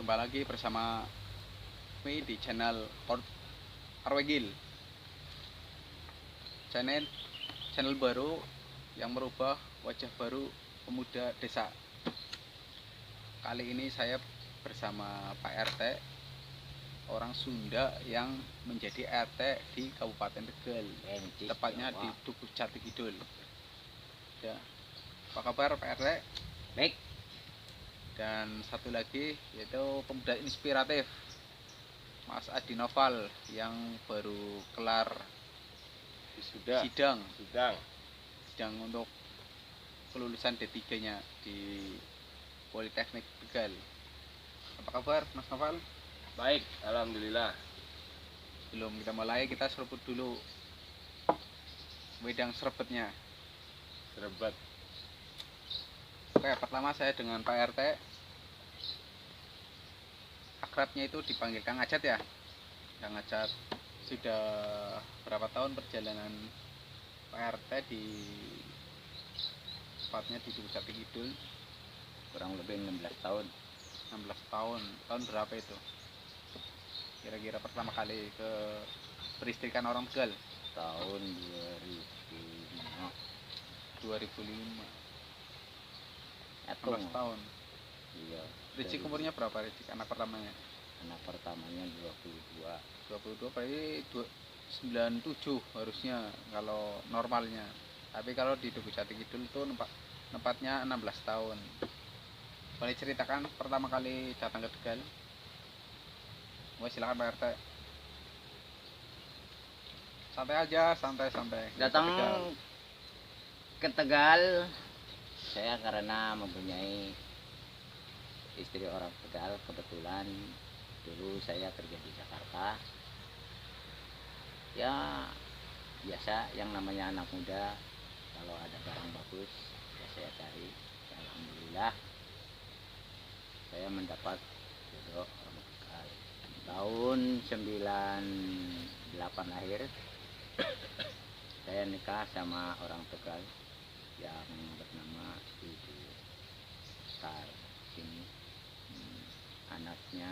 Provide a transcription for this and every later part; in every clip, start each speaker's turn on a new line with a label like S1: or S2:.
S1: Jumpa lagi bersama kami di channel Arwegil. Channel baru yang merubah wajah baru pemuda desa. Kali ini saya bersama Pak RT, orang Sunda yang menjadi RT di Kabupaten Tegal, tepatnya di Dukuh Jati Kidul. Ya. Apa kabar Pak RT?
S2: Baik.
S1: Dan satu lagi yaitu pemuda inspiratif, Mas Adi Noval, yang baru kelar sidang untuk kelulusan D3-nya di Politeknik Tegal. Apa kabar Mas Noval?
S2: Baik, alhamdulillah.
S1: Sebelum kita mulai, kita seruput dulu wedang serebetnya.
S2: Serebet.
S1: Oke, pertama saya dengan Pak RT. Akrabnya itu dipanggil Kang Ajat ya. Kang Ajat, sudah berapa tahun perjalanan Pak RT di tepatnya di Dukuh Jati Kidul?
S2: Kurang lebih 16 tahun.
S1: 16 tahun. Tahun berapa itu? Kira-kira pertama kali ke beristrikan orang Tegal?
S2: Tahun 2005.
S1: 2005.
S2: Atau
S1: 16 tahun.
S2: Iya.
S1: Ricik umurnya berapa Ricik anak pertamanya?
S2: Anak pertamanya 22.
S1: 22 berarti 97 harusnya kalau normalnya. Tapi kalau di Dukuh Jati Kidul itu tempatnya 16 tahun. Boleh ceritakan pertama kali datang ke Tegal? Wah, silakan Pak RT. Santai aja, santai.
S2: Datang ke Tegal saya karena mempunyai istri orang Tegal. Kebetulan dulu saya kerja di Jakarta. Ya biasa yang namanya anak muda, kalau ada barang bagus ya saya cari. Alhamdulillah saya mendapat jodoh orang Tegal. Tahun 98 akhir saya nikah sama orang Tegal yang bernama Ibu Star ini. Anaknya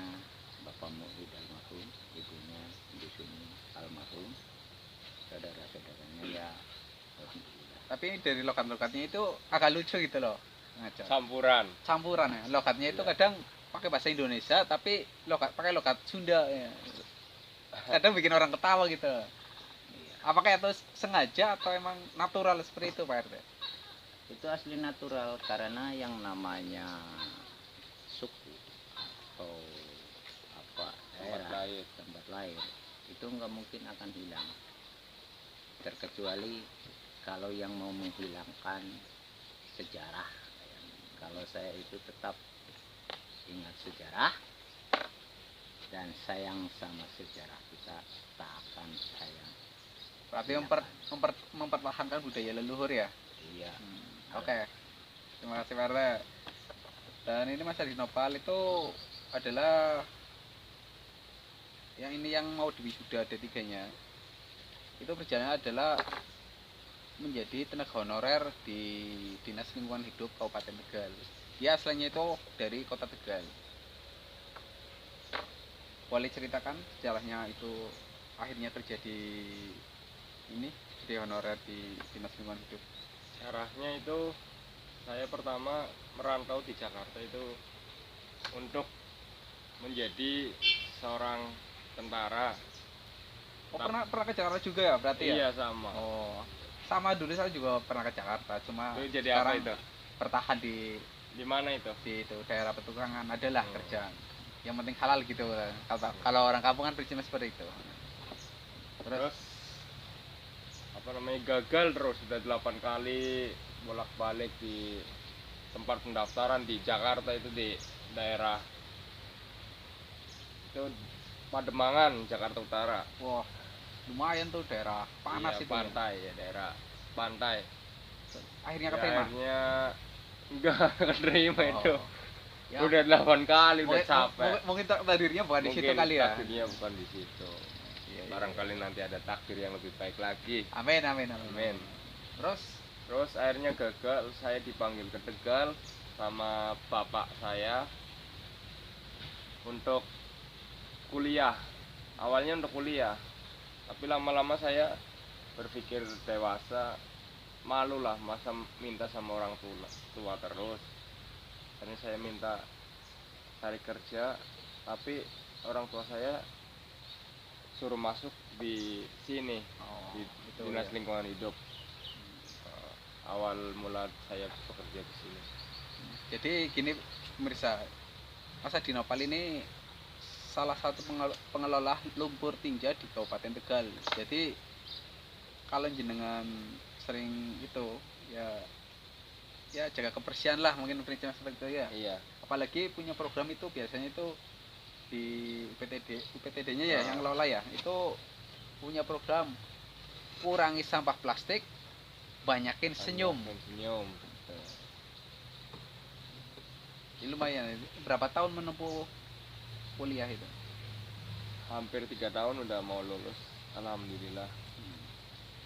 S2: Bapak Muhid almarhum, ibunya Ibu Sumi almarhum, saudara-saudaranya ya alhamdulillah.
S1: Tapi dari lokat-lokatnya itu agak lucu gitu loh. Ngaco. Campuran ya. Lokatnya itu
S2: Iya.
S1: kadang pakai bahasa Indonesia tapi pakai lokat Sunda ya. Kadang bikin orang ketawa gitu. Apakah itu sengaja atau emang natural seperti itu Pak RT?
S2: Itu asli natural karena yang namanya suku atau apa daerah tempat lahir itu nggak mungkin akan hilang, terkecuali kalau yang mau menghilangkan sejarah. Kalau saya itu tetap ingat sejarah dan sayang sama sejarah kita, tak akan sayang.
S1: Berarti mempertahankan budaya leluhur ya?
S2: Iya.
S1: Oke. Terima kasih Pak RT. Dan ini Mas Adi Noval itu adalah yang mau diwisuda D3-nya. Itu perjalanan adalah menjadi tenaga honorer di Dinas Lingkungan Hidup Kabupaten Tegal. Dia aslinya itu dari Kota Tegal. Boleh ceritakan sejarahnya itu akhirnya terjadi ini jadi honorer di Dinas Lingkungan Hidup?
S3: Sejarahnya itu saya pertama merantau di Jakarta itu untuk menjadi seorang tentara.
S1: Oh, pernah ke Jakarta juga ya berarti ya?
S3: Iya, sama.
S1: Oh, sama dulu saya juga pernah ke Jakarta, cuma
S3: Itu jadi
S1: sekarang
S3: apa itu?
S1: bertahan
S3: Di mana itu?
S1: di itu daerah petukangan adalah kerjaan. Yang penting halal gitu. Kalau orang kampung kan prinsipnya seperti itu.
S3: Terus apa namanya, gagal terus sudah 8 kali bolak-balik di tempat pendaftaran di Jakarta, itu di daerah itu Pademangan, Jakarta Utara.
S1: Wah, lumayan tuh daerah panas
S3: Iya,
S1: itu.
S3: pantai ya, daerah pantai.
S1: Akhirnya
S3: Ya,
S1: keterima.
S3: akhirnya enggak keterima itu.
S1: Ya.
S3: Udah 8 kali, udah capek.
S1: Mungkin takdirnya bukan di situ
S3: Mungkin
S1: kali ya.
S3: takdirnya bukan di situ.
S1: Iya.
S3: Barangkali nanti ada takdir yang lebih baik lagi.
S1: Amin.
S3: Amin.
S1: Terus
S3: Akhirnya gagal, saya dipanggil ke Tegal sama bapak saya. untuk kuliah. Awalnya untuk kuliah, tapi lama-lama saya berpikir dewasa, malu lah masa minta sama orang tua terus. Karena saya minta cari kerja, tapi orang tua saya suruh masuk di sini,
S1: Oh,
S3: di
S1: itu
S3: dinas
S1: ya.
S3: lingkungan hidup. Awal mula saya bekerja di sini.
S1: Jadi gini pemirsa, Masa Dinopal ini salah satu pengelola lumpur tinja di Kabupaten Tegal. Jadi kalau jenengan sering itu ya jaga kebersihan lah, mungkin prinsipnya seperti itu ya.
S3: Iya.
S1: Apalagi punya program itu biasanya itu di UPTD-nya ya yang ngelola ya. Itu punya program kurangi sampah plastik, banyakin senyum.
S3: Senyum.
S1: Ini lumayan. Berapa tahun menempuh kuliah itu?
S3: Hampir 3 tahun udah mau lulus, alhamdulillah.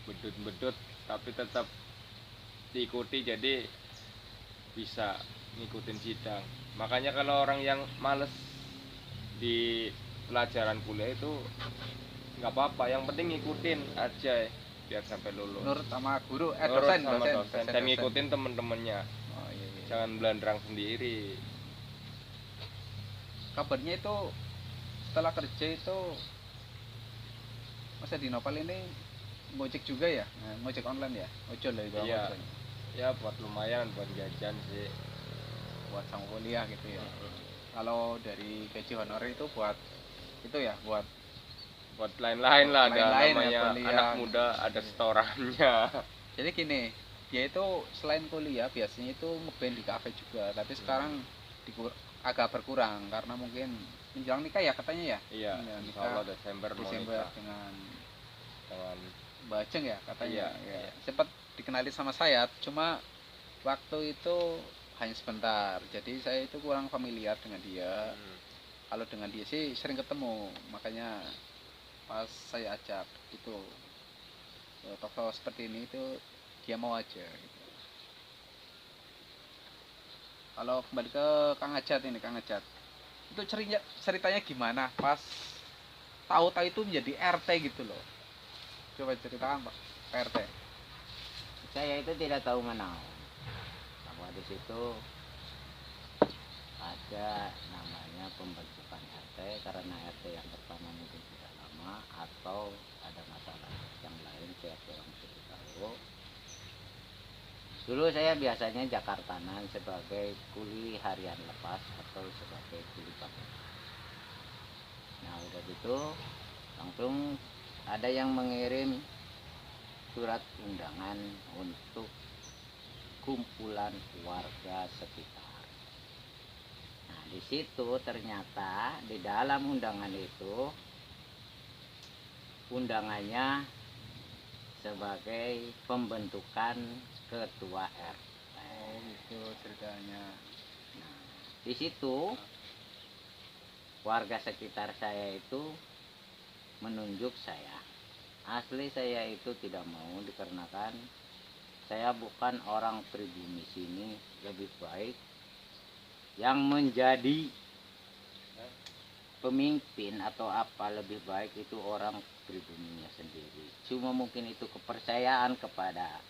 S3: Bedut tapi tetap diikuti, jadi bisa ngikutin sidang. Makanya kalau orang yang males di pelajaran kuliah itu nggak apa-apa, yang penting ngikutin aja biar sampai lulus.
S1: Nurut sama guru,
S3: Nurut
S1: dosen,
S3: sama dosen,
S1: dosen,
S3: dan
S1: dosen.
S3: ngikutin temen-temennya.
S1: Oh iya, iya.
S3: Jangan belandrang sendiri.
S1: Kabarnya itu setelah kerja itu Masa Dinopal ini ngojek juga ya? Ngojek online ya? Ojol ya itu.
S3: Iya. Ya buat lumayan buat jajan sih.
S1: Buat sama kuliah gitu ya. Kalau dari gaji honorer itu buat itu ya, buat
S3: lain-lain lah, ada
S1: lain-lain ya,
S3: namanya
S1: kuliah.
S3: anak muda ada setorannya.
S1: Jadi gini, dia itu selain kuliah biasanya itu ngeband di kafe juga, tapi sekarang agak berkurang karena mungkin menjelang nikah ya katanya ya.
S3: Iya,
S1: Ya,
S3: insya Allah Desember mau nikah
S1: dengan
S3: dengan
S1: Mbak Ajeng ya katanya.
S3: Iya, iya.
S1: Sempat dikenali sama saya, cuma waktu itu hanya sebentar. Jadi saya itu kurang familiar dengan dia. Kalau dengan dia sih sering ketemu, makanya pas saya ajak itu talk seperti ini itu dia mau aja gitu. Kalau kembali ke Kang Ajat ini, Kang Ajat itu ceritanya gimana pas tahu-tahu itu menjadi RT gitu loh, coba ceritakan Pak RT.
S2: Saya itu tidak tahu menau bahwa di situ ada namanya pembentukan RT, karena RT yang pertama mungkin tidak lama atau ada masalah yang lain, saya kurang begitu tahu. Dulu saya biasanya Jakartanan sebagai kuli harian lepas atau sebagai kuli paket. Nah udah gitu langsung ada yang mengirim surat undangan untuk kumpulan warga sekitar. Nah di situ ternyata di dalam undangan itu undangannya sebagai pembentukan ketua RT.
S1: Oh gitu ceritanya.
S2: Nah, di situ warga sekitar saya itu menunjuk saya. Asli saya itu tidak mau, dikarenakan saya bukan orang pribumi sini. Lebih baik yang menjadi pemimpin atau apa, lebih baik itu orang pribuminya sendiri. Cuma mungkin itu kepercayaan kepada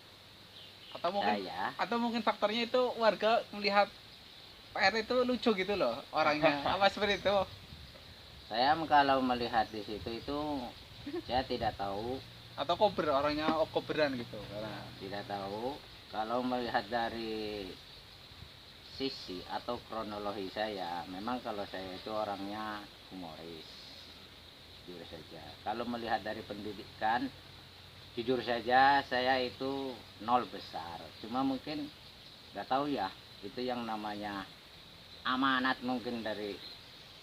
S1: Atau mungkin faktornya itu warga melihat Pak RT itu lucu gitu loh orangnya. Apa seperti itu?
S2: Saya kalau melihat di situ itu saya tidak tahu,
S1: Atau orangnya koberan gitu karena
S2: tidak tahu. Kalau melihat dari sisi atau kronologi saya, memang kalau saya itu orangnya humoris, jujur saja. Kalau melihat dari pendidikan, jujur saja saya itu nol besar. Cuma mungkin nggak tahu ya, itu yang namanya amanat mungkin dari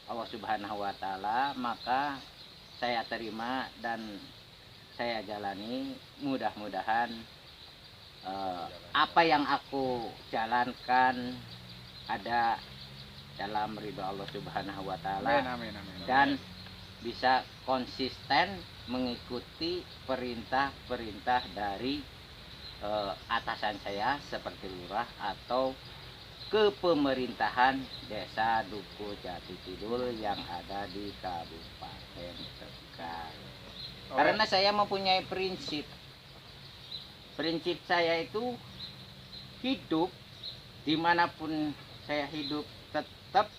S2: Allah Subhanahu wa Ta'ala, maka saya terima dan saya jalani. Mudah-mudahan apa yang aku jalankan ada dalam ridho Allah Subhanahu wa Ta'ala.
S1: amin.
S2: Dan bisa konsisten mengikuti perintah-perintah dari atasan saya seperti lurah atau kepemerintahan Desa Duku Jati Kidul yang ada di Kabupaten Tegal. Karena saya mempunyai prinsip. Prinsip saya itu hidup dimanapun saya hidup, tetap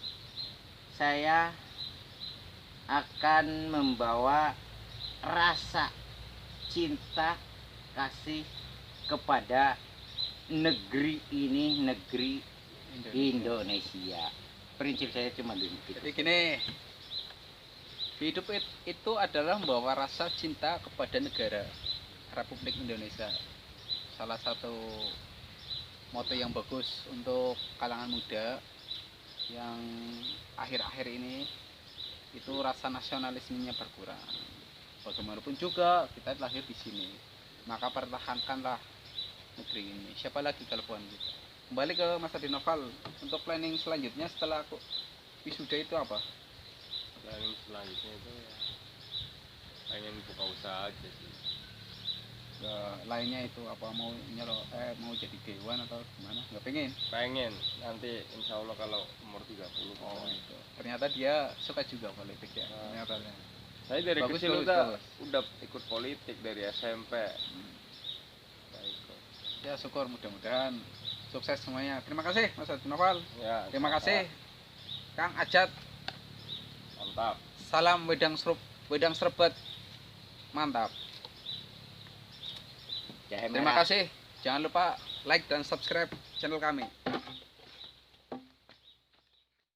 S2: saya akan membawa rasa cinta kasih kepada negeri ini, negeri Indonesia. Prinsip saya cuma demikian.
S1: Jadi gini, hidup itu adalah membawa rasa cinta kepada negara Republik Indonesia. Salah satu moto yang bagus untuk kalangan muda yang akhir-akhir ini itu rasa nasionalismenya berkurang. Bagaimanapun juga kita lahir di sini, maka pertahankanlah negeri ini. Siapa lagi kalau bukan kita? Kembali ke Mas Adi Noval, untuk planning selanjutnya setelah aku wisuda itu apa?
S3: Planning selanjutnya itu ya pengen buka usaha aja sih.
S1: Lainnya itu apa, mau mau jadi dewan atau gimana? Nggak pengen?
S3: Pengen nanti insya Allah kalau umur 30.
S1: Oh itu. Ternyata dia suka juga politik ya.
S3: Nah.
S1: Ternyata.
S3: Saya dari
S1: Bagus,
S3: kecil
S1: bagus.
S3: udah ikut politik dari SMP. Udah ikut.
S1: Ya syukur, mudah-mudahan sukses semuanya. Terima kasih Mas Adi Noval.
S3: Ya,
S1: Terima kasih Kang Ajat.
S3: mantap.
S1: Salam wedang serbet. Mantap.
S2: Jahe
S1: Terima
S2: merah.
S1: kasih. Jangan lupa like dan subscribe channel kami.